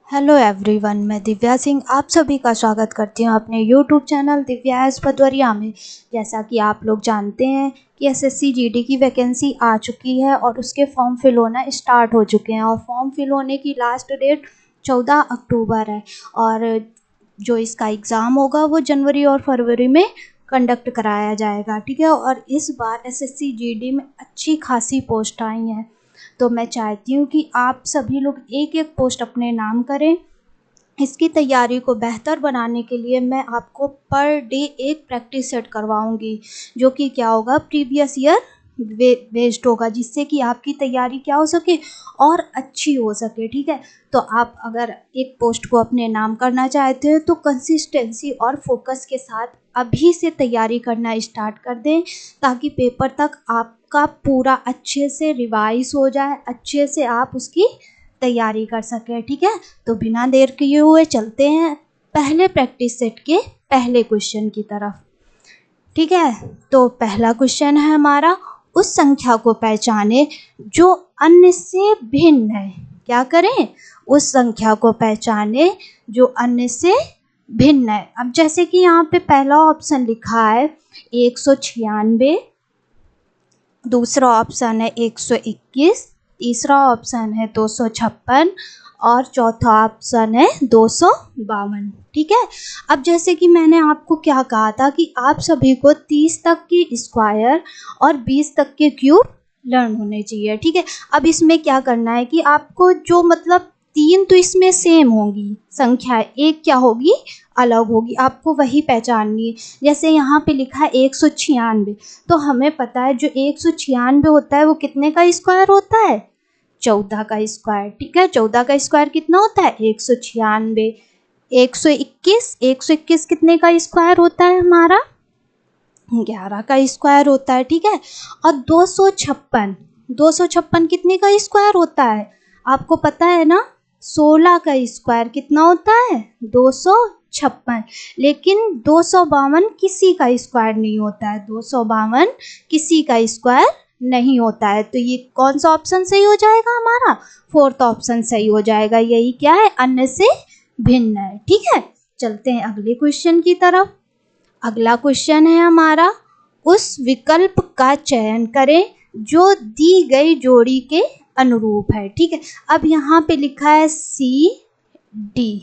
Hello everyone, मैं दिव्या सिंह आप सभी का स्वागत करती हूँ अपने यूट्यूब चैनल दिव्या एस पटवरिया में। जैसा कि आप लोग जानते हैं कि एसएससी जीडी की वैकेंसी आ चुकी है और उसके फॉर्म फिल होना स्टार्ट हो चुके हैं और फॉर्म फिल होने की लास्ट डेट 14 अक्टूबर है और जो इसका एग्ज़ाम होगा वो जनवरी और फरवरी में कंडक्ट कराया जाएगा। ठीक है, और इस बार एसएससी जीडी में अच्छी खासी पोस्ट आई हैं, तो मैं चाहती हूँ कि आप सभी लोग एक एक पोस्ट अपने नाम करें। इसकी तैयारी को बेहतर बनाने के लिए मैं आपको पर डे एक प्रैक्टिस सेट करवाऊंगी, जो कि क्या होगा, प्रीवियस ईयर बेस्ड होगा, जिससे कि आपकी तैयारी क्या हो सके और अच्छी हो सके। ठीक है, तो आप अगर एक पोस्ट को अपने नाम करना चाहते हैं तो कंसिस्टेंसी और फोकस के साथ अभी से तैयारी करना स्टार्ट कर दें, ताकि पेपर तक आपका पूरा अच्छे से रिवाइज हो जाए, अच्छे से आप उसकी तैयारी कर सकें। ठीक है, तो बिना देर किए हुए चलते हैं पहले प्रैक्टिस सेट के पहले क्वेश्चन की तरफ। ठीक है, तो पहला क्वेश्चन है हमारा, उस संख्या को पहचाने जो अन्य से भिन्न है। क्या करें? उस संख्या को पहचाने जो अन्य से भिन्न है। अब जैसे कि यहाँ पे पहला ऑप्शन लिखा है 196, दूसरा ऑप्शन है 121, तीसरा ऑप्शन है 256 और चौथा ऑप्शन है 252। ठीक है, अब जैसे कि मैंने आपको क्या कहा था कि आप सभी को 30 तक की स्क्वायर और 20 तक के क्यूब लर्न होने चाहिए। ठीक है, अब इसमें क्या करना है कि आपको जो मतलब तीन तो इसमें सेम होंगी संख्या, एक क्या होगी, अलग होगी, आपको वही पहचाननी है। जैसे यहाँ पे लिखा है 196, तो हमें पता है जो 196 होता है वो कितने का स्क्वायर होता है, 14 का स्क्वायर। ठीक है, 14 का स्क्वायर कितना होता है, 196। 121 कितने का स्क्वायर होता है हमारा, 11 का स्क्वायर होता है। ठीक है, और 256 कितने का स्क्वायर होता है, आपको पता है ना, 16 का स्क्वायर कितना होता है, 256। लेकिन 252 किसी का स्क्वायर नहीं होता है, 252 किसी का स्क्वायर नहीं होता है। तो ये कौन सा ऑप्शन सही हो जाएगा हमारा, फोर्थ ऑप्शन सही हो जाएगा। यही क्या है, अन्य से भिन्न है। ठीक है, चलते हैं अगले क्वेश्चन की तरफ। अगला क्वेश्चन है हमारा, उस विकल्प का चयन करें जो दी गई जोड़ी के अनुरूप है। ठीक है, अब यहाँ पे लिखा है CD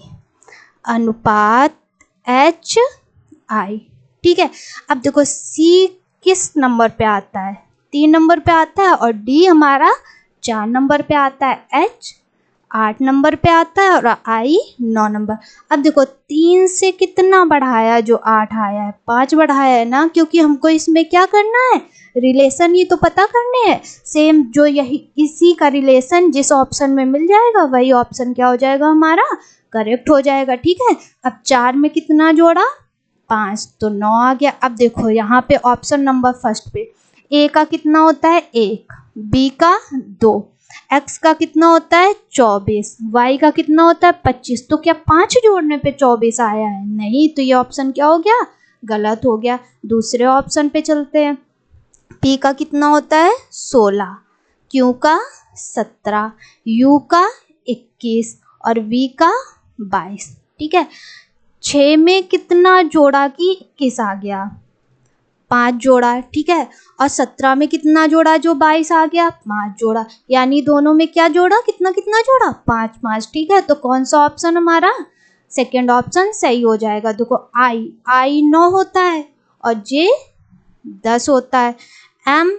अनुपात HI। ठीक है, अब देखो C किस नंबर पे आता है, 3 नंबर पे आता है और D हमारा 4 नंबर पे आता है, H 8 नंबर पे आता है और I 9 नंबर। अब देखो 3 से कितना बढ़ाया, जो 8 आया है 5 बढ़ाया है ना, क्योंकि हमको इसमें क्या करना है, रिलेशन ही तो पता करने हैं। सेम जो यही इसी का रिलेशन जिस ऑप्शन में मिल जाएगा वही ऑप्शन क्या हो जाएगा हमारा, करेक्ट हो जाएगा। ठीक है, अब 4 में कितना जोड़ा, 5, तो 9 आ गया। अब देखो यहाँ पे ऑप्शन नंबर फर्स्ट पे A का कितना होता है 1, B का 2, X का कितना होता है 24, Y का कितना होता है 25। तो क्या 5 जोड़ने पे 24 आया है, नहीं, तो ये ऑप्शन क्या हो गया, गलत हो गया। दूसरे ऑप्शन पे चलते हैं। P का कितना होता है 16, Q का 17, U का 21 और V का 22। ठीक है, 6 में कितना जोड़ा कि 21 आ गया, 5 जोड़ा। ठीक है, और 17 में कितना जोड़ा, जो 22 आ गया, 5 जोड़ा। यानी दोनों में क्या जोड़ा, कितना कितना जोड़ा, 5 5। ठीक है, तो कौन सा ऑप्शन हमारा सेकेंड ऑप्शन सही हो जाएगा। देखो I 9 होता है और J 10 होता है, M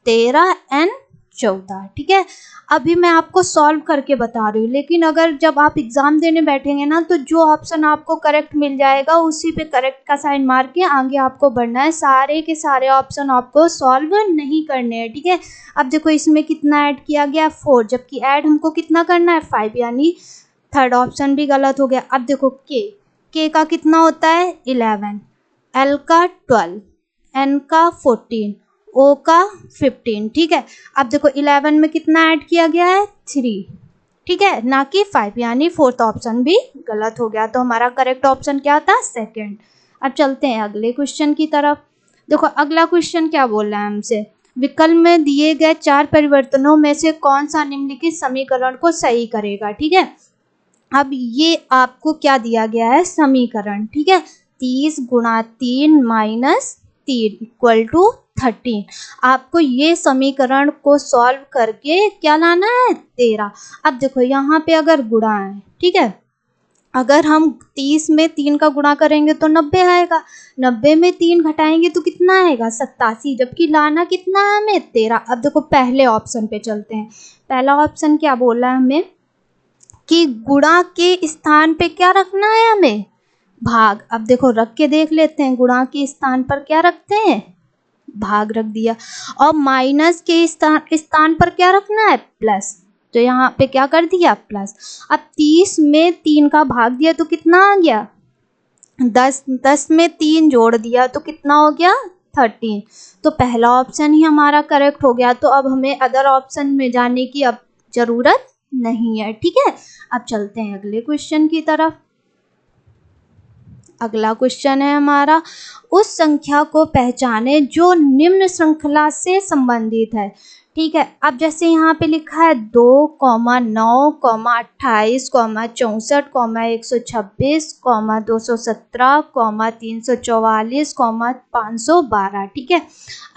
13, N 14। ठीक है, अभी मैं आपको सॉल्व करके बता रही हूँ, लेकिन अगर जब आप एग्ज़ाम देने बैठेंगे ना, तो जो ऑप्शन आपको करेक्ट मिल जाएगा उसी पे करेक्ट का साइन मार के आगे आपको बढ़ना है। सारे के सारे ऑप्शन आपको सॉल्व नहीं करने हैं। ठीक है, अब देखो इसमें कितना ऐड किया गया, 4, जबकि ऐड हमको कितना करना है 5, यानी थर्ड ऑप्शन भी गलत हो गया। अब देखो K का कितना होता है 11, L का 12, N का 14, O का 15। ठीक है, अब देखो 11 में कितना ऐड किया गया है 3, ठीक है, ना कि 5, यानी फोर्थ ऑप्शन भी गलत हो गया। तो हमारा करेक्ट ऑप्शन क्या था, सेकंड। अब चलते हैं अगले क्वेश्चन की तरफ। देखो अगला क्वेश्चन क्या बोल रहा है हमसे, विकल्प में दिए गए 4 परिवर्तनों में से कौन सा निम्नलिखित समीकरण को सही करेगा। ठीक है, अब ये आपको क्या दिया गया है, समीकरण, ठीक है। 30 गुणा 3 माइनस 3 इक्वल टू 13। आपको ये समीकरण को सॉल्व करके क्या लाना है, 13। अब देखो यहाँ पे अगर गुणा है, ठीक है, अगर हम 30 में 3 का गुणा करेंगे तो 90 आएगा, 90 में 3 घटाएंगे तो कितना आएगा, 87, जबकि लाना कितना है हमें, 13। अब देखो पहले ऑप्शन पे चलते हैं। पहला ऑप्शन क्या बोला है हमें कि गुणा के स्थान पे क्या रखना है हमें, भाग। अब देखो रख के देख लेते हैं, गुणा के स्थान पर क्या रखते हैं, भाग रख दिया, और माइनस के स्थान पर क्या रखना है, प्लस। तो यहाँ पे क्या कर दिया, प्लस। अब 30 में 3 का भाग दिया तो कितना आ गया, 10, 10 में 3 जोड़ दिया तो कितना हो गया, 13। तो पहला ऑप्शन ही हमारा करेक्ट हो गया। तो अब हमें अदर ऑप्शन में जाने की अब जरूरत नहीं है, ठीक है। अब चलते हैं अगले क्वेश्चन की तरफ। अगला क्वेश्चन है हमारा, उस संख्या को पहचाने जो निम्न श्रृंखला से संबंधित है, ठीक है। अब जैसे यहाँ पे लिखा है 2, 9, 28, 64, 126, 217, 344, 512, ठीक है।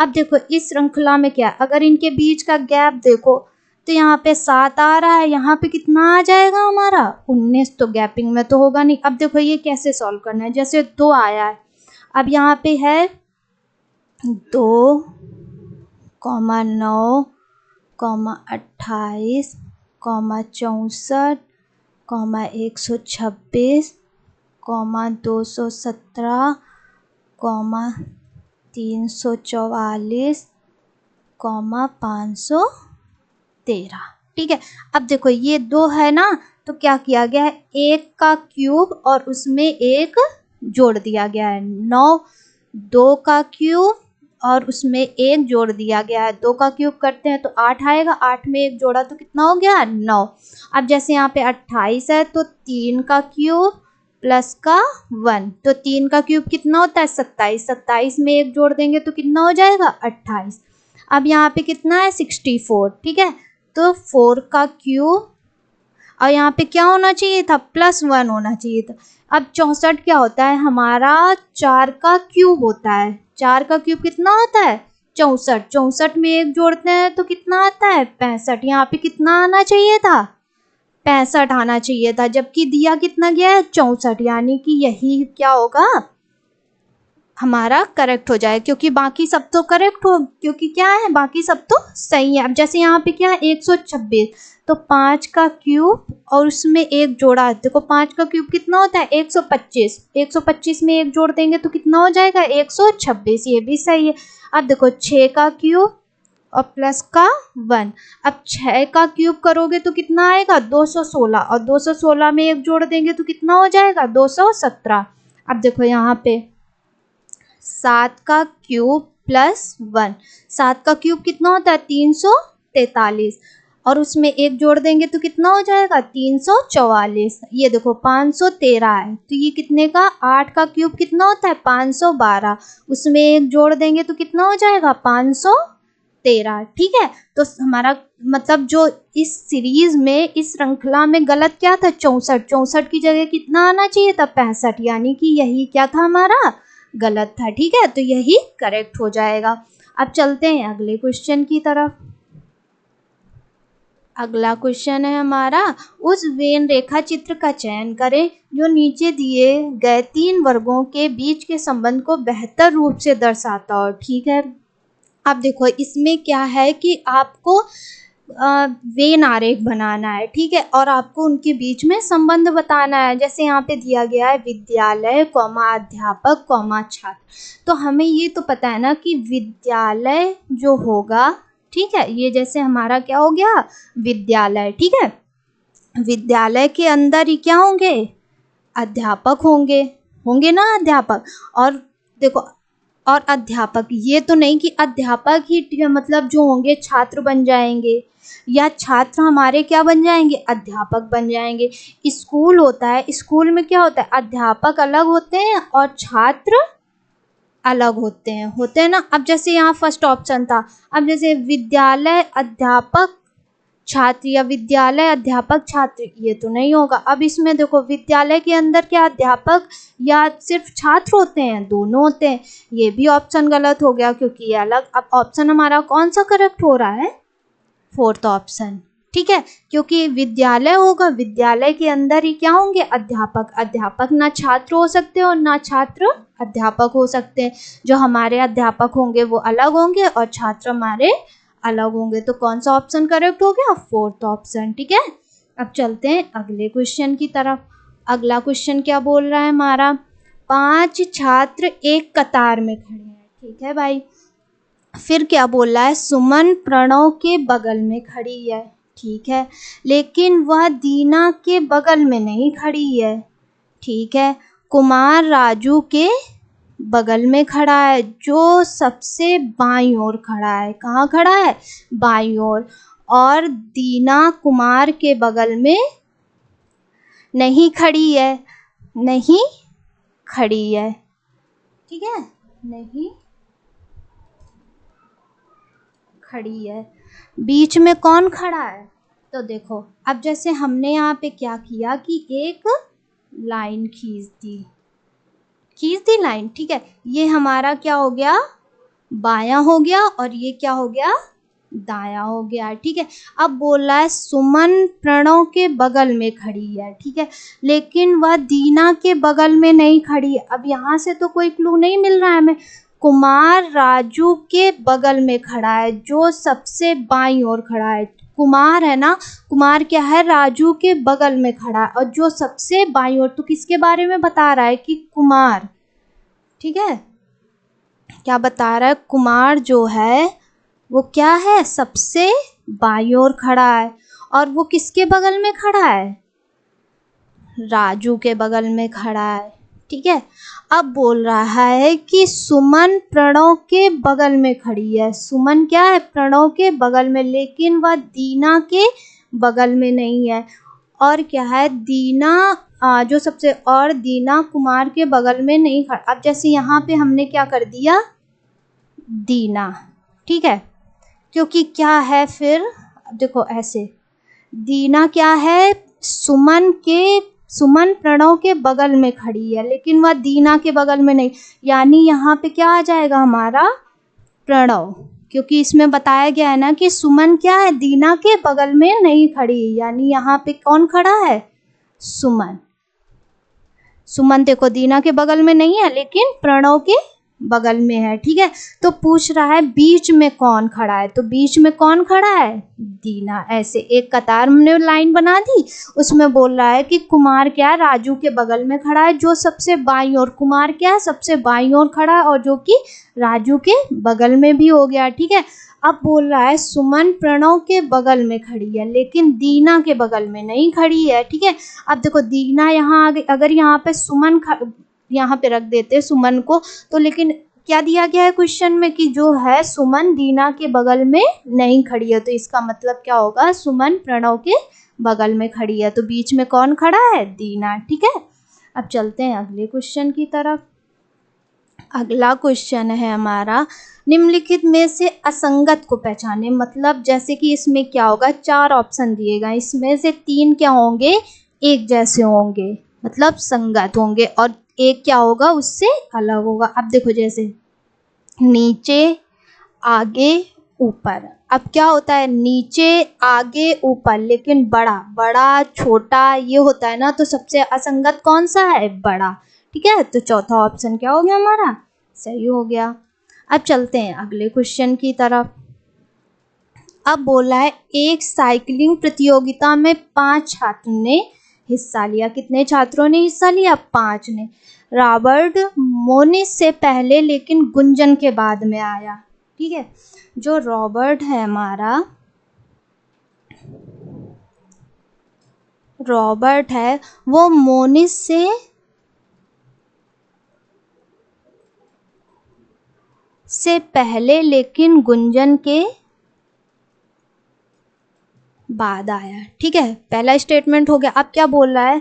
अब देखो इस श्रृंखला में क्या, अगर इनके बीच का गैप देखो तो यहाँ पे 7 आ रहा है, यहाँ पे कितना आ जाएगा हमारा, 19। तो गैपिंग में तो होगा नहीं। अब देखो ये कैसे सॉल्व करना है, जैसे 2 आया है, अब यहाँ पे है 2, 9, 28, 64, 126, 217, 344, 513, ठीक है। अब देखो ये 2 है ना, तो क्या किया गया है, 1 का क्यूब और उसमें 1 जोड़ दिया गया है, 9, 2 का क्यूब और उसमें 1 जोड़ दिया गया है, 2 का क्यूब करते हैं तो 8 आएगा, 8 में 1 जोड़ा तो कितना हो गया, 9। अब जैसे यहाँ पे 28 है तो 3 का क्यूब प्लस का 1, तो 3 का क्यूब कितना होता है, 27, 27 में 1 जोड़ देंगे तो कितना हो जाएगा, 28। अब यहाँ पे कितना है, 64, ठीक है। तो 4 का क्यूब और यहाँ पे क्या होना चाहिए था, +1 होना चाहिए था। अब 64 क्या होता है हमारा, 4 का क्यूब होता है, 4 का क्यूब कितना होता है, 64, 64 में 1 जोड़ते हैं तो कितना आता है, 65। यहाँ पे कितना आना चाहिए था, 65 आना चाहिए था, जबकि दिया कितना गया है, 64, यानी कि यही क्या होगा, हमारा करेक्ट हो जाए, क्योंकि बाकी सब तो करेक्ट हो, क्योंकि क्या है, बाकी सब तो सही है। अब जैसे यहाँ पे क्या है, 126, तो 5 का क्यूब और उसमें 1 जोड़ा है, देखो 5 का क्यूब कितना होता है, 125, 125 में 1 जोड़ देंगे तो कितना हो जाएगा, 126, ये भी सही है। अब देखो 6 का क्यूब और प्लस का 1, अब 6 का क्यूब करोगे तो कितना आएगा, 216, और 216 में 1 जोड़ देंगे तो कितना हो जाएगा, 217। अब देखो यहाँ पे 7 का क्यूब प्लस 1, 7 का क्यूब कितना होता है, 343, और उसमें 1 जोड़ देंगे तो कितना हो जाएगा, 344। ये देखो 513 है, तो ये कितने का, 8 का क्यूब कितना होता है, 512, उसमें 1 जोड़ देंगे तो कितना हो जाएगा, 513, ठीक है। तो हमारा मतलब जो इस सीरीज में, इस श्रृंखला में गलत क्या था, 64, 64 की जगह कितना आना चाहिए था, 65, यानी कि यही क्या था हमारा, गलत था, ठीक है। तो यही करेक्ट हो जाएगा। अब चलते हैं अगले क्वेश्चन की तरफ। अगला क्वेश्चन है हमारा, उस वेन रेखा चित्र का चयन करें जो नीचे दिए गए 3 वर्गों के बीच के संबंध को बेहतर रूप से दर्शाता हो, ठीक है। अब देखो इसमें क्या है कि आपको वेन आरेख बनाना है, ठीक है, और आपको उनके बीच में संबंध बताना है। जैसे यहाँ पे दिया गया है विद्यालय, अध्यापक, छात्र। तो हमें ये तो पता है ना कि विद्यालय जो होगा, ठीक है, ये जैसे हमारा क्या हो गया, विद्यालय, ठीक है। विद्यालय के अंदर ही क्या होंगे, अध्यापक होंगे, होंगे ना अध्यापक। और देखो, और अध्यापक, ये तो नहीं कि अध्यापक ही मतलब जो होंगे छात्र बन जाएंगे, या छात्र हमारे क्या बन जाएंगे, अध्यापक बन जाएंगे। स्कूल होता है, स्कूल में क्या होता है, अध्यापक अलग होते हैं और छात्र अलग होते हैं ना। अब जैसे यहाँ फर्स्ट ऑप्शन था, अब जैसे विद्यालय, अध्यापक, छात्र या विद्यालय अध्यापक छात्र, ये तो नहीं होगा। अब इसमें देखो विद्यालय के अंदर क्या अध्यापक या सिर्फ छात्र होते हैं? दोनों होते हैं। ये भी ऑप्शन गलत हो गया क्योंकि ये अलग। अब ऑप्शन हमारा कौन सा करेक्ट हो रहा है? फोर्थ ऑप्शन, ठीक है, क्योंकि विद्यालय होगा, विद्यालय के अंदर ही क्या होंगे? अध्यापक। अध्यापक ना छात्र हो सकते और ना छात्र अध्यापक हो सकते हैं। जो हमारे अध्यापक होंगे वो अलग होंगे और छात्र हमारे अलग होंगे। तो कौन सा ऑप्शन करेक्ट हो गया? फोर्थ ऑप्शन, ठीक है। अब चलते हैं अगले क्वेश्चन की तरफ। अगला क्वेश्चन क्या बोल रहा है हमारा? 5 छात्र एक कतार में खड़े हैं, ठीक है भाई। फिर क्या बोल रहा है? सुमन प्रणव के बगल में खड़ी है, ठीक है, लेकिन वह दीना के बगल में नहीं खड़ी है, ठीक है। कुमार राजू के बगल में खड़ा है, जो सबसे बाईं ओर खड़ा है। कहाँ खड़ा है? बाईं ओर। और दीना कुमार के बगल में नहीं खड़ी है, नहीं खड़ी है, ठीक है, नहीं खड़ी है। बीच में कौन खड़ा है? तो देखो अब जैसे हमने यहाँ पे क्या किया कि एक लाइन खींच दी लाइन, ठीक है। ये हमारा क्या हो गया? बायां हो गया और ये क्या हो गया? दायां हो गया, ठीक है। अब बोल रहा है सुमन प्रणव के बगल में खड़ी है, ठीक है, लेकिन वह दीना के बगल में नहीं खड़ी है। अब यहाँ से तो कोई क्लू नहीं मिल रहा है हमें। कुमार राजू के बगल में खड़ा है, जो सबसे बाईं ओर खड़ा है। कुमार है ना, कुमार क्या है? राजू के बगल में खड़ा है और जो सबसे बाईं ओर, तो किसके बारे में बता रहा है? कि कुमार, ठीक है, क्या बता रहा है? कुमार जो है वो क्या है? सबसे बाईं ओर खड़ा है। और वो किसके बगल में खड़ा है? राजू के बगल में खड़ा है, ठीक है। अब बोल रहा है कि सुमन प्रणव के बगल में खड़ी है। सुमन क्या है? प्रणव के बगल में, लेकिन वह दीना के बगल में नहीं है। और क्या है? दीना जो सबसे, और दीना कुमार के बगल में नहीं खड़ा। अब जैसे यहाँ पे हमने क्या कर दिया? दीना, ठीक है, क्योंकि क्या है फिर? देखो ऐसे, दीना क्या है? सुमन प्रणव के बगल में खड़ी है, लेकिन वह दीना के बगल में नहीं। यानी यहाँ पे क्या आ जाएगा हमारा? प्रणव, क्योंकि इसमें बताया गया है ना कि सुमन क्या है? दीना के बगल में नहीं खड़ी। यानी यहाँ पे कौन खड़ा है? सुमन। सुमन देखो दीना के बगल में नहीं है, लेकिन प्रणव के बगल में है, ठीक है। तो पूछ रहा है बीच में कौन खड़ा है? तो बीच में कौन खड़ा है? दीना। ऐसे एक कतार हमने लाइन बना दी, उसमें बोल रहा है कि कुमार क्या है? राजू के बगल में खड़ा है, जो सबसे बाईं ओर। कुमार क्या है? सबसे बाईं ओर खड़ा है, और जो कि राजू के बगल में भी हो गया, ठीक है। अब बोल रहा है सुमन प्रणव के बगल में खड़ी है, लेकिन दीना के बगल में नहीं खड़ी है, ठीक है। अब देखो दीना यहाँ आगे, अगर यहाँ पे सुमन यहाँ पे रख देते सुमन को, तो लेकिन क्या दिया गया है क्वेश्चन में कि जो है सुमन दीना के बगल में नहीं खड़ी है। तो इसका मतलब क्या होगा? सुमन प्रणव के बगल में खड़ी है। तो बीच में कौन खड़ा है? दीना, ठीक है। अब चलते हैं अगले क्वेश्चन की तरफ। अगला क्वेश्चन है हमारा, निम्नलिखित में से असंगत को पहचाने। मतलब जैसे कि इसमें क्या होगा? 4 ऑप्शन दिए गए, इसमें से 3 क्या होंगे? एक जैसे होंगे, मतलब संगत होंगे, और एक क्या होगा? उससे अलग होगा। अब देखो जैसे नीचे, आगे, ऊपर। अब क्या होता है? नीचे, आगे, ऊपर, लेकिन बड़ा, बड़ा, छोटा, ये होता है ना। तो सबसे असंगत कौन सा है? बड़ा, ठीक है। तो चौथा ऑप्शन क्या हो गया हमारा? सही हो गया। अब चलते हैं अगले क्वेश्चन की तरफ। अब बोला है एक साइकिलिंग प्रतियोगिता में 5 छात्र ने हिस्सा लिया। कितने छात्रों ने हिस्सा लिया? 5 ने। रॉबर्ट मोनिस से पहले लेकिन गुंजन के बाद में आया, ठीक है। जो रॉबर्ट है हमारा, रॉबर्ट है वो मोनिस से पहले लेकिन गुंजन के बाद आया, ठीक है। पहला स्टेटमेंट हो गया। अब क्या बोल रहा है?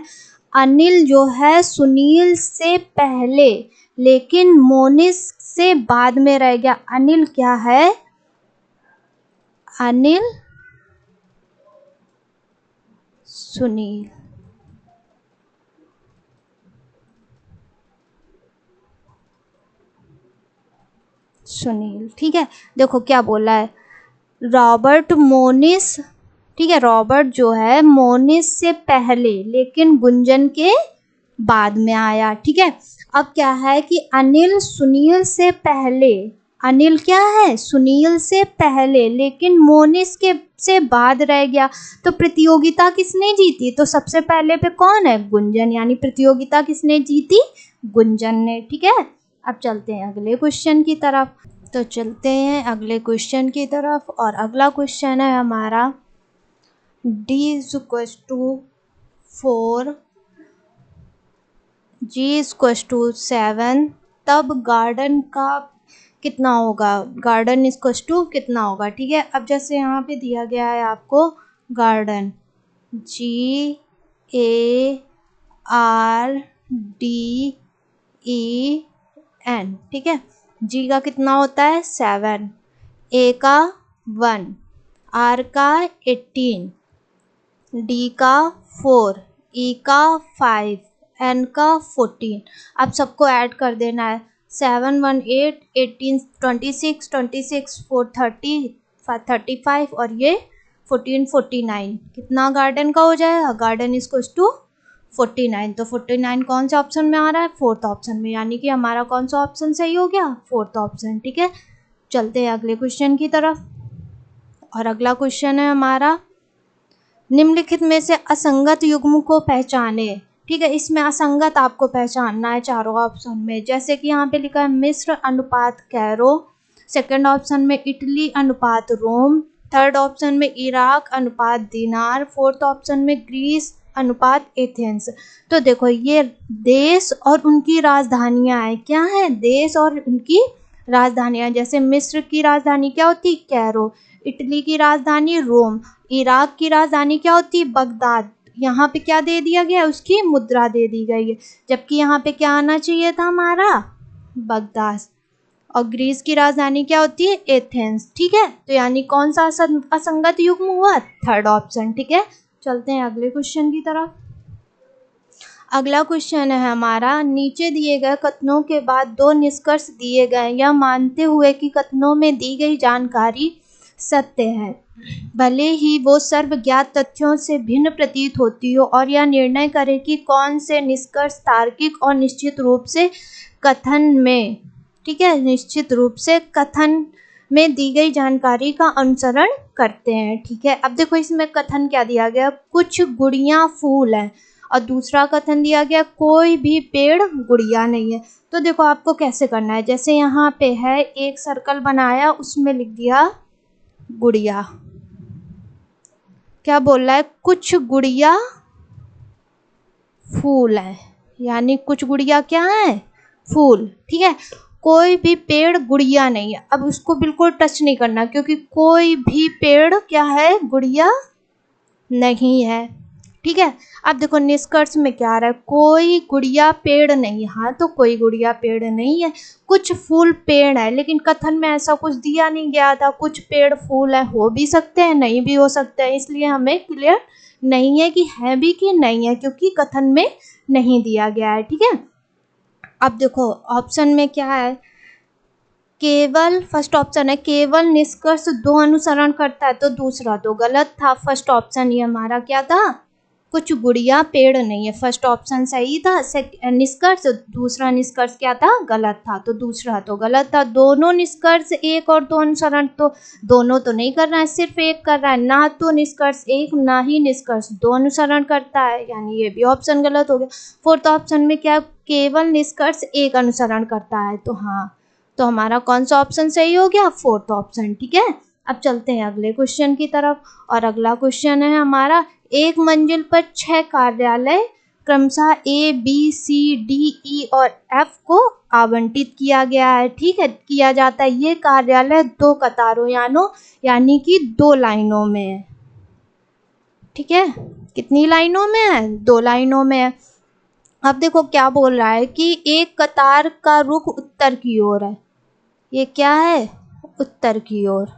अनिल जो है सुनील से पहले लेकिन मोनिस से बाद में रह गया। अनिल क्या है? अनिल सुनील। सुनील, ठीक है। देखो क्या बोला है, रॉबर्ट मोनिस, ठीक है, रॉबर्ट जो है मोनिस से पहले लेकिन गुंजन के बाद में आया, ठीक है। अब क्या है कि अनिल सुनील से पहले, अनिल क्या है सुनील से पहले लेकिन मोनिस के से बाद रह गया, तो प्रतियोगिता किसने जीती, तो सबसे पहले पे कौन है, गुंजन, यानी प्रतियोगिता किसने जीती, गुंजन ने, ठीक है। अब चलते हैं अगले क्वेश्चन की तरफ। तो चलते हैं अगले क्वेश्चन की तरफ, और अगला क्वेश्चन है हमारा d is equal to 4 g is equal to 7, तब गार्डन का कितना होगा, गार्डन इज इक्व टू कितना होगा, ठीक है। अब जैसे यहाँ पे दिया गया है आपको गार्डन GARDEN, ठीक है। G का कितना होता है 7, A का 1, R का 18, D का 4, E का 5, N का 14। अब सबको ऐड कर देना है, 7 1 8 18 26 26 4 30 35 और ये 14 49, कितना गार्डन का हो जाएगा, गार्डन इज इक्वल टू 49। तो 49 कौन सा ऑप्शन में आ रहा है, फोर्थ ऑप्शन में, यानी कि हमारा कौन सा ऑप्शन सही हो गया, फोर्थ ऑप्शन, ठीक है। चलते हैं अगले क्वेश्चन की तरफ, और अगला क्वेश्चन है हमारा, निम्नलिखित में से असंगत युग्म को पहचाने, ठीक है। इसमें असंगत आपको पहचानना है चारों ऑप्शन में, जैसे कि यहाँ पे लिखा है मिस्र अनुपात कैरो, सेकंड ऑप्शन में इटली अनुपात रोम, थर्ड ऑप्शन में इराक अनुपात दिनार, फोर्थ ऑप्शन में ग्रीस अनुपात एथेंस। तो देखो ये देश और उनकी राजधानियां हैं, क्या है, देश और उनकी राजधानियां, जैसे मिस्र की राजधानी क्या होती, कैरो, इटली की राजधानी रोम, इराक की राजधानी क्या होती है, बगदाद। यहाँ पे क्या दे दिया गया, उसकी मुद्रा दे दी गई है, जबकि यहाँ पे क्या आना चाहिए था हमारा, बगदाद। और ग्रीस की राजधानी क्या होती है, एथेंस, ठीक है। तो यानी कौन सा असंगत युग्म हुआ, थर्ड ऑप्शन, ठीक है। चलते हैं अगले क्वेश्चन की तरफ। अगला क्वेश्चन है हमारा, नीचे दिए गए कथनों के बाद दो निष्कर्ष दिए गए, यह मानते हुए कि कथनों में दी गई जानकारी सत्य है, भले ही वो सर्वज्ञात तथ्यों से भिन्न प्रतीत होती हो, और यह निर्णय करे कि कौन से निष्कर्ष तार्किक और निश्चित रूप से कथन में, ठीक है, निश्चित रूप से कथन में दी गई जानकारी का अनुसरण करते हैं, ठीक है। अब देखो इसमें कथन क्या दिया गया, कुछ गुड़ियां फूल हैं, और दूसरा कथन दिया गया कोई भी पेड़ गुड़िया नहीं है। तो देखो आपको कैसे करना है, जैसे यहाँ पे है एक सर्कल बनाया, उसमें लिख दिया गुड़िया, क्या बोल रहा है, कुछ गुड़िया फूल है, यानी कुछ गुड़िया क्या है, फूल, ठीक है। कोई भी पेड़ गुड़िया नहीं है, अब उसको बिल्कुल टच नहीं करना, क्योंकि कोई भी पेड़ क्या है, गुड़िया नहीं है, ठीक है। अब देखो निष्कर्ष में क्या आ रहा है, कोई गुड़िया पेड़ नहीं, हाँ तो कोई गुड़िया पेड़ नहीं है, कुछ फूल पेड़ है, लेकिन कथन में ऐसा कुछ दिया नहीं गया था, कुछ पेड़ फूल है, हो भी सकते हैं नहीं भी हो सकते हैं, इसलिए हमें क्लियर नहीं है कि है भी कि नहीं है, क्योंकि कथन में नहीं दिया गया है, ठीक है। अब देखो ऑप्शन में क्या है, केवल, फर्स्ट ऑप्शन है केवल निष्कर्ष दो अनुसरण करता है, तो दूसरा तो गलत था, फर्स्ट ऑप्शन ये हमारा क्या था, कुछ गुड़िया पेड़ नहीं है, फर्स्ट ऑप्शन सही था, निष्कर्ष, दूसरा निष्कर्ष क्या था, गलत था, तो दूसरा तो गलत था। दोनों निष्कर्ष एक और दो अनुसरण, तो दोनों तो नहीं कर रहा है, सिर्फ एक कर रहा है, ना तो निष्कर्ष एक ना ही निष्कर्ष दो अनुसरण करता है, यानी ये भी ऑप्शन गलत हो गया। फोर्थ ऑप्शन में क्या, केवल निष्कर्ष एक अनुसरण करता है, तो हाँ, तो हमारा कौन सा ऑप्शन सही हो गया, फोर्थ ऑप्शन, ठीक है। अब चलते हैं अगले क्वेश्चन की तरफ, और अगला क्वेश्चन है हमारा, एक मंजिल पर 6 कार्यालय क्रमशः A B C D E और F को आवंटित किया गया है, ठीक है, किया जाता है, ये कार्यालय दो कतारों यानी कि दो लाइनों में है, ठीक है, कितनी लाइनों में है, दो लाइनों में है। अब देखो क्या बोल रहा है कि एक कतार का रुख उत्तर की ओर है, ये क्या है, उत्तर की ओर,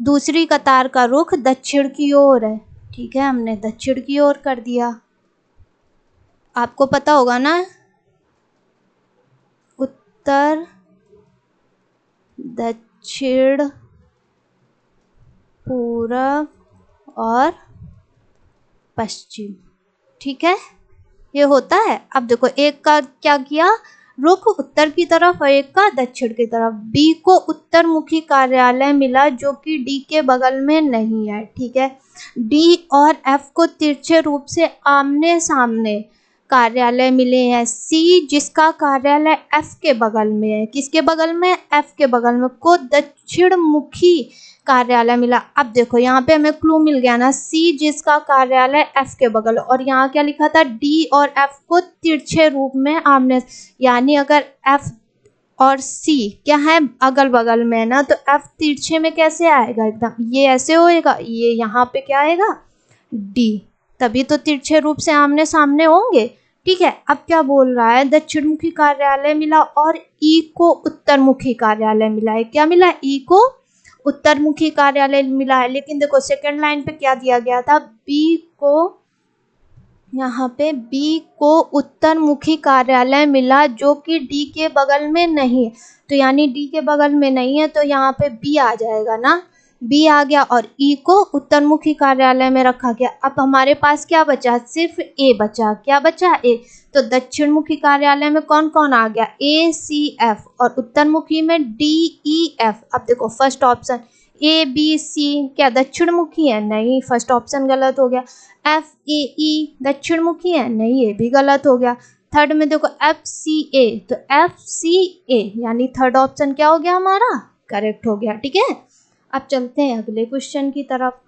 दूसरी कतार का रुख दक्षिण की ओर है, ठीक है, हमने दक्षिण की ओर कर दिया। आपको पता होगा ना, उत्तर, दक्षिण, पूरब और पश्चिम, ठीक है, ये होता है। अब देखो एक का क्या किया, रुख उत्तर की तरफ और एक का दक्षिण की तरफ। बी को उत्तरमुखी कार्यालय मिला जो कि डी के बगल में नहीं है, ठीक है। डी और एफ को तिरछे रूप से आमने सामने कार्यालय मिले हैं। सी जिसका कार्यालय एफ के बगल में है, किसके बगल में, एफ के बगल में, को दक्षिण मुखी कार्यालय मिला। अब देखो यहाँ पे हमें क्लू मिल गया ना, सी जिसका कार्यालय एफ के बगल, और यहाँ क्या लिखा था, डी और एफ को तिरछे रूप में आमने, यानी अगर एफ और सी क्या है, अगल बगल में है ना, तो एफ तिरछे में कैसे आएगा, एकदम ये ऐसे होएगा, ये यहाँ पे क्या आएगा, डी, तभी तो तिरछे रूप से आमने सामने होंगे, ठीक है। अब क्या बोल रहा है, दक्षिणमुखी कार्यालय मिला और ई को उत्तरमुखी कार्यालय मिला है। क्या मिला, ई को उत्तरमुखी कार्यालय मिला है। लेकिन देखो सेकंड लाइन पे क्या दिया गया था, बी को, यहाँ पे बी को उत्तरमुखी कार्यालय मिला जो कि डी के बगल में नहीं है, तो यानी डी के बगल में नहीं है तो यहाँ पे बी आ जाएगा ना, बी आ गया और ई को उत्तरमुखी कार्यालय में रखा गया। अब हमारे पास क्या बचा, सिर्फ ए बचा। क्या बचा, ए, तो दक्षिणमुखी कार्यालय में कौन कौन आ गया, ए सी एफ, और उत्तरमुखी में डी ई एफ। अब देखो first option A B C क्या दक्षिणमुखी है, नहीं, फर्स्ट ऑप्शन गलत हो गया। एफ ए ई दक्षिणमुखी है, नहीं, ये भी गलत हो गया। थर्ड में देखो एफ सी ए, तो एफ सी ए यानी थर्ड ऑप्शन क्या हो गया हमारा, करेक्ट हो गया, ठीक है। अब चलते हैं अगले क्वेश्चन की तरफ।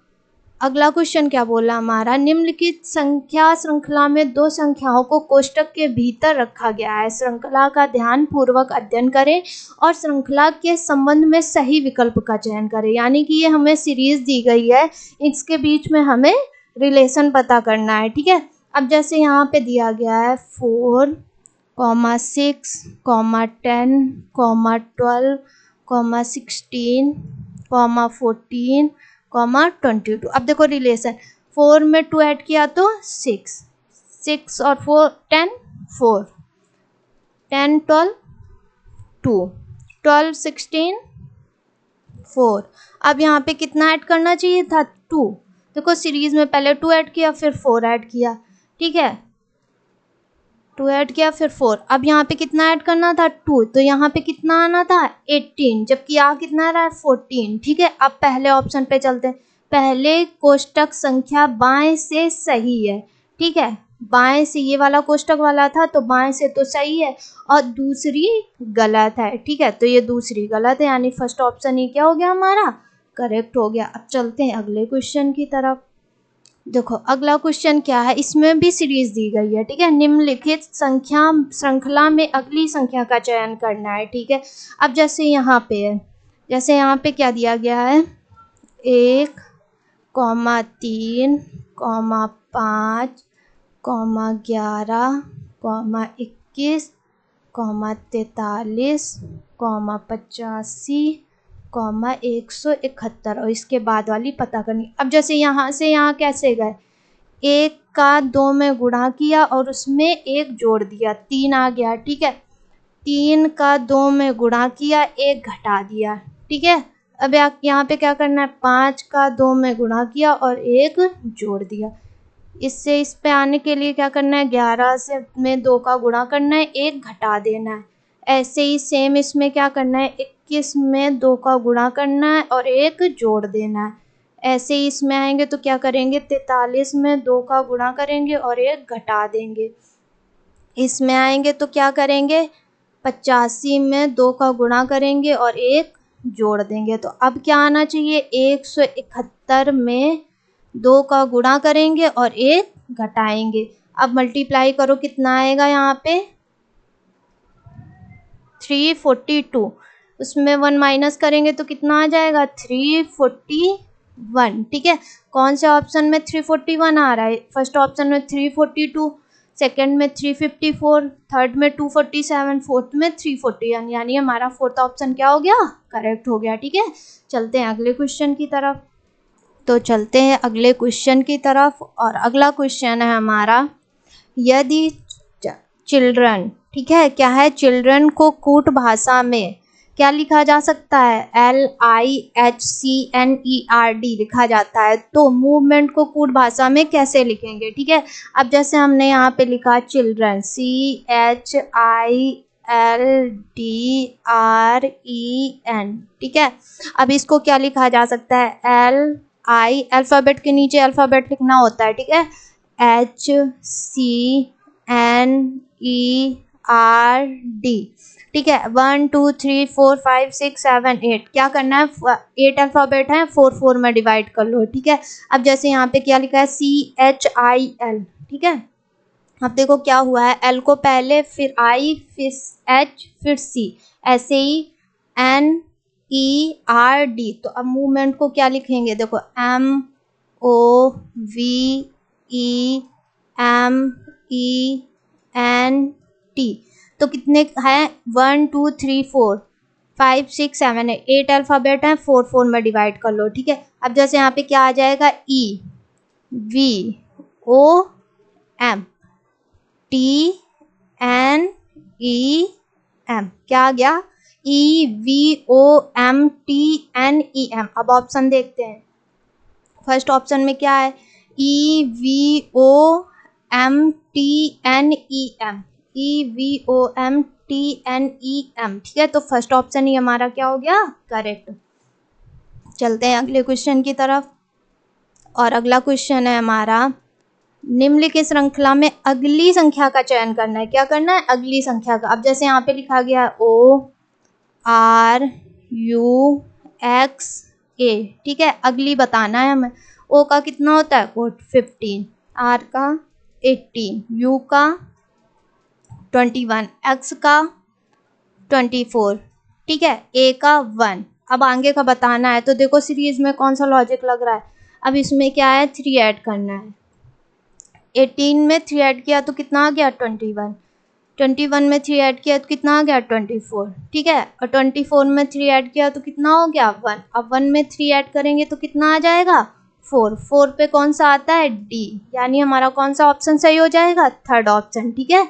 अगला क्वेश्चन क्या बोला हमारा, निम्नलिखित संख्या श्रृंखला में दो संख्याओं को कोष्टक के भीतर रखा गया है। श्रृंखला का ध्यान पूर्वक अध्ययन करें और श्रृंखला के संबंध में सही विकल्प का चयन करें। यानी कि ये हमें सीरीज दी गई है, इसके बीच में हमें रिलेशन पता करना है, ठीक है। अब जैसे यहाँ पे दिया गया है 4, 6, 10, 12, 16, 14, 22। अब देखो रिलेशन, 4 में 2 ऐड किया तो 6, 6 और 4 10, 4, 10 12 2, 12 16 4। अब यहाँ पे कितना ऐड करना चाहिए था, 2। देखो सीरीज में पहले 2 ऐड किया फिर 4 ऐड किया, ठीक है, 2 ऐड किया फिर 4। अब यहाँ पे कितना ऐड करना था, 2, तो यहाँ पे कितना आना था 18, जबकि यहाँ कितना आ रहा है 14, ठीक है। अब पहले ऑप्शन पे चलते हैं। पहले कोष्टक संख्या बाएं से सही है, ठीक है, बाएं से, ये वाला कोष्टक वाला था तो बाएं से तो सही है, और दूसरी गलत है, ठीक है, तो ये दूसरी गलत है, यानी फर्स्ट ऑप्शन ही क्या हो गया हमारा, करेक्ट हो गया। अब चलते हैं अगले क्वेश्चन की तरफ। देखो अगला क्वेश्चन क्या है, इसमें भी सीरीज दी गई है, ठीक है। निम्नलिखित संख्या श्रृंखला में अगली संख्या का चयन करना है, ठीक है। अब जैसे यहाँ पे है, जैसे यहाँ पे क्या दिया गया है, 1, 3, 5, 11, 21, 43, 85, 171, और इसके बाद वाली पता करनी। अब जैसे यहाँ से यहाँ कैसे गए, 1 का 2 में गुणा किया और उसमें 1 जोड़ दिया, 3 आ गया, ठीक है। 3 का 2 में गुणा किया, 1 घटा दिया, ठीक है। अब यहाँ पे क्या करना है, 5 का 2 में गुणा किया और 1 जोड़ दिया। इससे इस पे आने के लिए क्या करना है, 11 से में 2 का गुणा करना है, 1 घटा देना है। ऐसे ही सेम इसमें क्या करना है, 21 में 2 का गुणा करना है और 1 जोड़ देना है। ऐसे ही इसमें आएंगे तो क्या करेंगे, 43 में 2 का गुणा करेंगे और 1 घटा देंगे। इसमें आएंगे तो क्या करेंगे, 85 में 2 का गुणा करेंगे और 1 जोड़ देंगे। तो अब क्या आना चाहिए, 171 में 2 का गुणा करेंगे और 1 घटाएंगे। अब मल्टीप्लाई करो, कितना आएगा यहाँ पे, 342, उसमें 1 माइनस करेंगे तो कितना आ जाएगा, 341, ठीक है। कौन से ऑप्शन में 341 आ रहा है, फर्स्ट ऑप्शन में 342, सेकंड में 354, थर्ड में 247, फोर्थ में 340, यानी हमारा फोर्थ ऑप्शन क्या हो गया, करेक्ट हो गया। ठीक है, चलते हैं अगले क्वेश्चन की तरफ। तो चलते हैं अगले क्वेश्चन की तरफ, और अगला क्वेश्चन है हमारा, यदि चिल्ड्रन, ठीक है, क्या है, चिल्ड्रन को कूट भाषा में क्या लिखा जा सकता है, LIHCNERD लिखा जाता है। तो मूवमेंट को कूट भाषा में कैसे लिखेंगे, ठीक है। अब जैसे हमने यहाँ पे लिखा चिल्ड्रन, CHILDREN, ठीक है। अब इसको क्या लिखा जा सकता है, अल्फ़ाबेट के नीचे अल्फ़ाबेट लिखना होता है, ठीक है, HCNERD, ठीक है। 1 2 3 4 5 6 7 8, क्या करना है, 8 अल्फ़ाबेट हैं, 4 4 में डिवाइड कर लो, ठीक है। अब जैसे यहाँ पे क्या लिखा है, CHIL, ठीक है। अब देखो क्या हुआ है, L को पहले, फिर I, फिर H, फिर C, ऐसे ही NERD। तो अब मूवमेंट को क्या लिखेंगे, देखो MOVEMENT। तो कितने हैं, 1 2 3 4 5 6 7 है, 8 अल्फ़ाबेट हैं, 4 4 में डिवाइड कर लो, ठीक है। अब जैसे यहाँ पे क्या आ जाएगा, EVOMTNEM, क्या आ गया, EVOMTNEM। अब ऑप्शन देखते हैं, फर्स्ट ऑप्शन में क्या है, EVOMTNEM, ठीक है। तो फर्स्ट ऑप्शन ही हमारा क्या हो गया, करेक्ट। चलते हैं अगले क्वेश्चन की तरफ, और अगला क्वेश्चन है हमारा, निम्नलिखित श्रृंखला में अगली संख्या का चयन करना है, क्या करना है, अगली संख्या का। अब जैसे यहाँ पे लिखा गया ORUXA, ठीक है, अगली बताना है हमें। O का कितना होता है, 15, R का 18, U का 21, X का 24, ठीक है, A का 1। अब आगे का बताना है। तो देखो सीरीज में कौन सा लॉजिक लग रहा है, अब इसमें क्या है, 3 ऐड करना है। 18 में 3 ऐड किया तो कितना आ गया, 21, 21 में 3 ऐड किया तो कितना आ गया, 24, ठीक है। और 24 में 3 ऐड किया तो कितना हो गया, 1। अब 1 में 3 ऐड करेंगे तो कितना आ जाएगा, 4। 4 पे कौन सा आता है, D, यानी हमारा कौन सा ऑप्शन सही हो जाएगा, थर्ड ऑप्शन, ठीक है,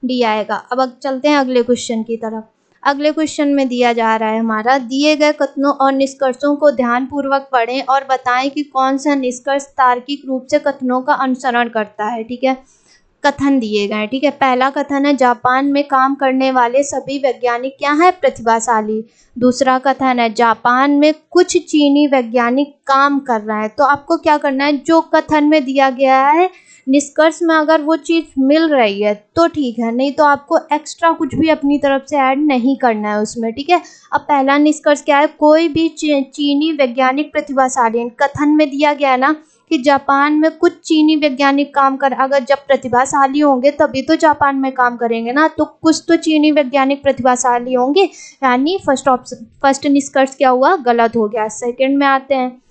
D आएगा। अब चलते हैं अगले क्वेश्चन की तरफ। अगले क्वेश्चन में दिया जा रहा है हमारा, दिए गए कथनों और निष्कर्षों को ध्यानपूर्वक पढ़ें और बताएं कि कौन सा निष्कर्ष तार्किक रूप से कथनों का अनुसरण करता है, ठीक है। कथन दिए गए, ठीक है। पहला कथन है, जापान में काम करने वाले सभी वैज्ञानिक क्या है, प्रतिभाशाली। दूसरा कथन है, जापान में कुछ चीनी वैज्ञानिक काम कर रहे हैं। तो आपको क्या करना है, जो कथन में दिया गया है निष्कर्ष में अगर वो चीज़ मिल रही है तो ठीक है, नहीं तो आपको एक्स्ट्रा कुछ भी अपनी तरफ से ऐड नहीं करना है उसमें, ठीक है। अब पहला निष्कर्ष क्या है, कोई भी चीनी वैज्ञानिक प्रतिभाशाली, कथन में दिया गया है ना कि जापान में कुछ चीनी वैज्ञानिक काम कर, अगर जब प्रतिभाशाली होंगे तभी तो जापान में काम करेंगे ना, तो कुछ तो चीनी वैज्ञानिक प्रतिभाशाली होंगे, यानी फर्स्ट निष्कर्ष क्या हुआ, गलत हो गया। सेकंड में आते हैं,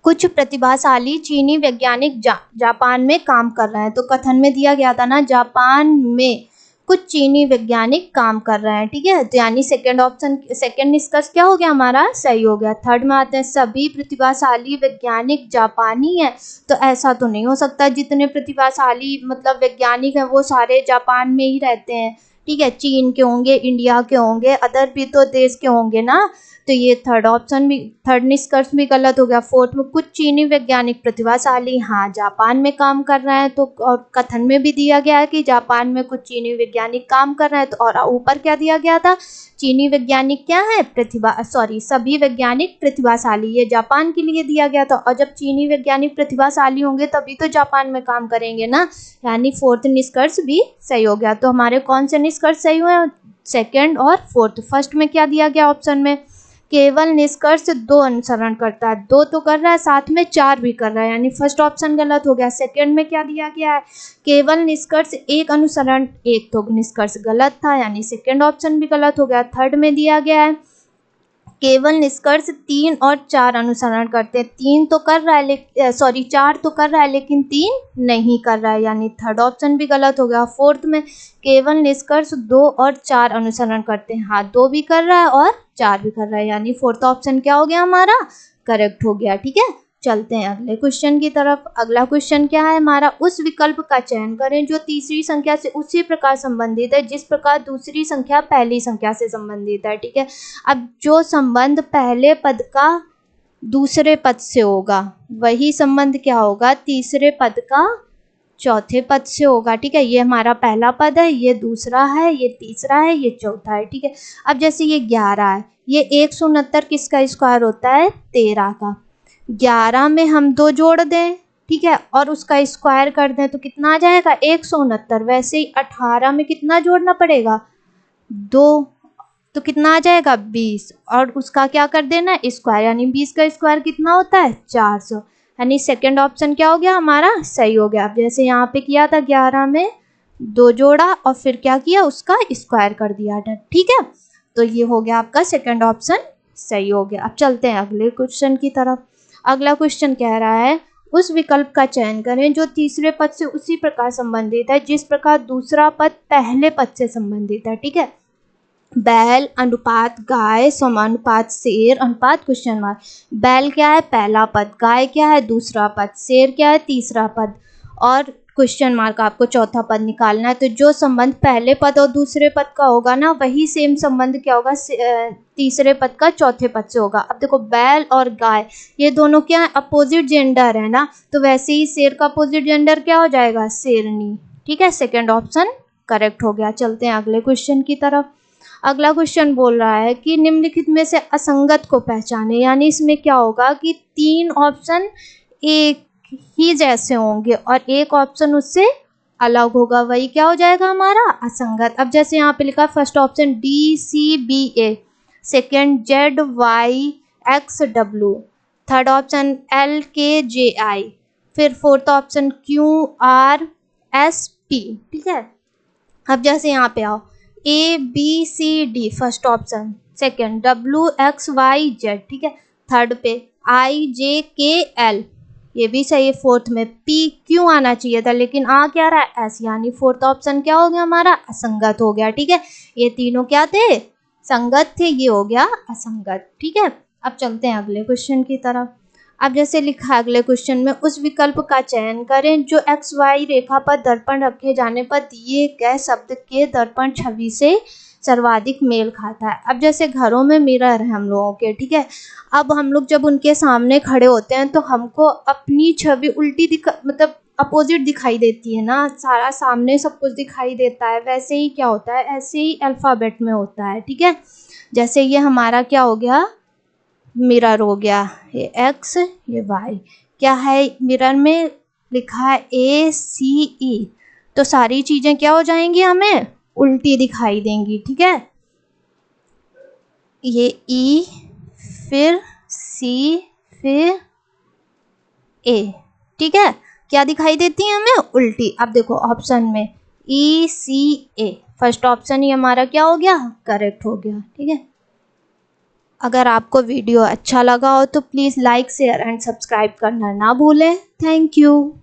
कुछ प्रतिभाशाली चीनी वैज्ञानिक जापान में काम कर रहे हैं। तो कथन में दिया गया था ना, जापान में कुछ चीनी वैज्ञानिक काम कर रहे हैं, ठीक है। तो यानी सेकंड ऑप्शन, सेकंड निष्कर्ष क्या हो गया हमारा, सही हो गया। थर्ड में आते हैं, सभी प्रतिभाशाली वैज्ञानिक जापानी हैं। तो ऐसा तो नहीं हो सकता, जितने प्रतिभाशाली मतलब वैज्ञानिक हैं वो सारे जापान में ही रहते हैं, ठीक है। चीन के होंगे, इंडिया के होंगे, अदर भी तो देश के होंगे ना। तो ये थर्ड ऑप्शन भी, थर्ड निष्कर्ष भी गलत हो गया। फोर्थ में, कुछ चीनी वैज्ञानिक प्रतिभाशाली, हाँ जापान में काम कर रहे हैं, तो और कथन में भी दिया गया है कि जापान में कुछ चीनी वैज्ञानिक काम कर रहे हैं। तो और ऊपर क्या दिया गया था, चीनी वैज्ञानिक क्या है, सभी वैज्ञानिक प्रतिभाशाली, ये जापान के लिए दिया गया था। और जब चीनी वैज्ञानिक प्रतिभाशाली होंगे तभी तो जापान में काम करेंगे ना, यानी फोर्थ निष्कर्ष भी सही हो गया। तो हमारे कौन से निष्कर्ष सही हुए, सेकेंड और फोर्थ। फर्स्ट में क्या दिया गया ऑप्शन में, केवल निष्कर्ष 2 अनुसरण करता है, 2 तो कर रहा है, साथ में 4 भी कर रहा है, यानी फर्स्ट ऑप्शन गलत हो गया। सेकंड में क्या दिया गया है, केवल निष्कर्ष 1 अनुसरण, 1 तो निष्कर्ष गलत था, यानी सेकंड ऑप्शन भी गलत हो गया। थर्ड में दिया गया है, केवल निष्कर्ष 3 और 4 अनुसरण करते हैं। 3 तो कर रहा है 4 तो कर रहा है लेकिन 3 नहीं कर रहा है, यानी थर्ड ऑप्शन भी गलत हो गया। फोर्थ में केवल निष्कर्ष 2 और 4 अनुसरण करते हैं। हाँ, 2 भी कर रहा है और 4 भी कर रहा है, यानी फोर्थ ऑप्शन क्या हो गया हमारा, करेक्ट हो गया। ठीक है, चलते हैं अगले क्वेश्चन की तरफ। अगला क्वेश्चन क्या है हमारा, उस विकल्प का चयन करें जो तीसरी संख्या से उसी प्रकार संबंधित है जिस प्रकार दूसरी संख्या पहली संख्या से संबंधित है। ठीक है, अब जो संबंध पहले पद का दूसरे पद से होगा वही संबंध क्या होगा, तीसरे पद का चौथे पद से होगा। ठीक है, ये हमारा पहला पद है, ये दूसरा है, ये तीसरा है, ये चौथा है। ठीक है, अब जैसे ये 11 है, ये 169 किसका स्क्वायर होता है, 13 का। 11 में हम 2 जोड़ दें, ठीक है, और उसका स्क्वायर कर दें तो कितना आ जाएगा, 169। वैसे ही 18 में कितना जोड़ना पड़ेगा, 2, तो कितना आ जाएगा, 20, और उसका क्या कर देना, स्क्वायर, यानी 20 का स्क्वायर कितना होता है, 400। यानी सेकंड ऑप्शन क्या हो गया हमारा, सही हो गया। अब जैसे यहाँ पे किया था, 11 में 2 जोड़ा और फिर क्या किया, उसका स्क्वायर कर दिया था। ठीक है, तो ये हो गया आपका सेकंड ऑप्शन सही हो गया। अब चलते हैं अगले क्वेश्चन की तरफ। अगला क्वेश्चन कह रहा है, उस विकल्प का चयन करें जो तीसरे पद से उसी प्रकार संबंधित है जिस प्रकार दूसरा पद पहले पद से संबंधित है। ठीक है, बैल अनुपात गाय समानुपात शेर अनुपात क्वेश्चन मार्क। बैल क्या है, पहला पद, गाय क्या है, दूसरा पद, शेर क्या है, तीसरा पद, और क्वेश्चन मार्क आपको चौथा पद निकालना है। तो जो संबंध पहले पद और दूसरे पद का होगा ना, वही सेम संबंध क्या होगा, तीसरे पद का चौथे पद से होगा। अब देखो, बैल और गाय ये दोनों क्या है, अपोजिट जेंडर है ना, तो वैसे ही शेर का अपोजिट जेंडर क्या हो जाएगा, शेरनी। ठीक है, सेकंड ऑप्शन करेक्ट हो गया। चलते हैं अगले क्वेश्चन की तरफ। अगला क्वेश्चन बोल रहा है कि निम्नलिखित में से असंगत को पहचाने, यानी इसमें क्या होगा कि 3 ऑप्शन एक ही जैसे होंगे और एक ऑप्शन उससे अलग होगा, वही क्या हो जाएगा हमारा, असंगत। अब जैसे यहाँ पे लिखा first option DCBA, second ZYXW, third option LKJI, फिर फोर्थ ऑप्शन QRSP। ठीक है, अब जैसे यहाँ पे आओ, ABCD first option, second WXYZ, ठीक है, थर्ड पे IJKL, ये भी सही है, फोर्थ में PQ आना चाहिए था लेकिन आ क्या रहा है, S, यानी फोर्थ ऑप्शन क्या हो गया हमारा, असंगत हो गया। ठीक है, ये तीनों क्या थे, संगत थे, ये हो गया असंगत। ठीक है, अब चलते हैं अगले क्वेश्चन की तरफ। अब जैसे लिखा है अगले क्वेश्चन में, उस विकल्प का चयन करें जो XY रेखा पर दर्पण रखे जाने पर दिए गए शब्द के दर्पण छवि से सर्वाधिक मेल खाता है। अब जैसे घरों में मिरर है हम लोगों के, ठीक है, अब हम लोग जब उनके सामने खड़े होते हैं तो हमको अपनी छवि उल्टी मतलब अपोजिट दिखाई देती है ना, सारा सामने सब कुछ दिखाई देता है। वैसे ही क्या होता है, ऐसे ही अल्फ़ाबेट में होता है। ठीक है, जैसे ये हमारा क्या हो गया, मिरर हो गया, ये X ये Y, क्या है मिरर में लिखा है ACE, तो सारी चीज़ें क्या हो जाएंगी, हमें उल्टी दिखाई देंगी। ठीक है, ये E फिर C फिर A, ठीक है, क्या दिखाई देती है हमें, उल्टी। अब देखो ऑप्शन में ECA, फर्स्ट ऑप्शन ही हमारा क्या हो गया, करेक्ट हो गया। ठीक है, अगर आपको वीडियो अच्छा लगा हो तो please like share and subscribe करना ना भूलें। Thank you.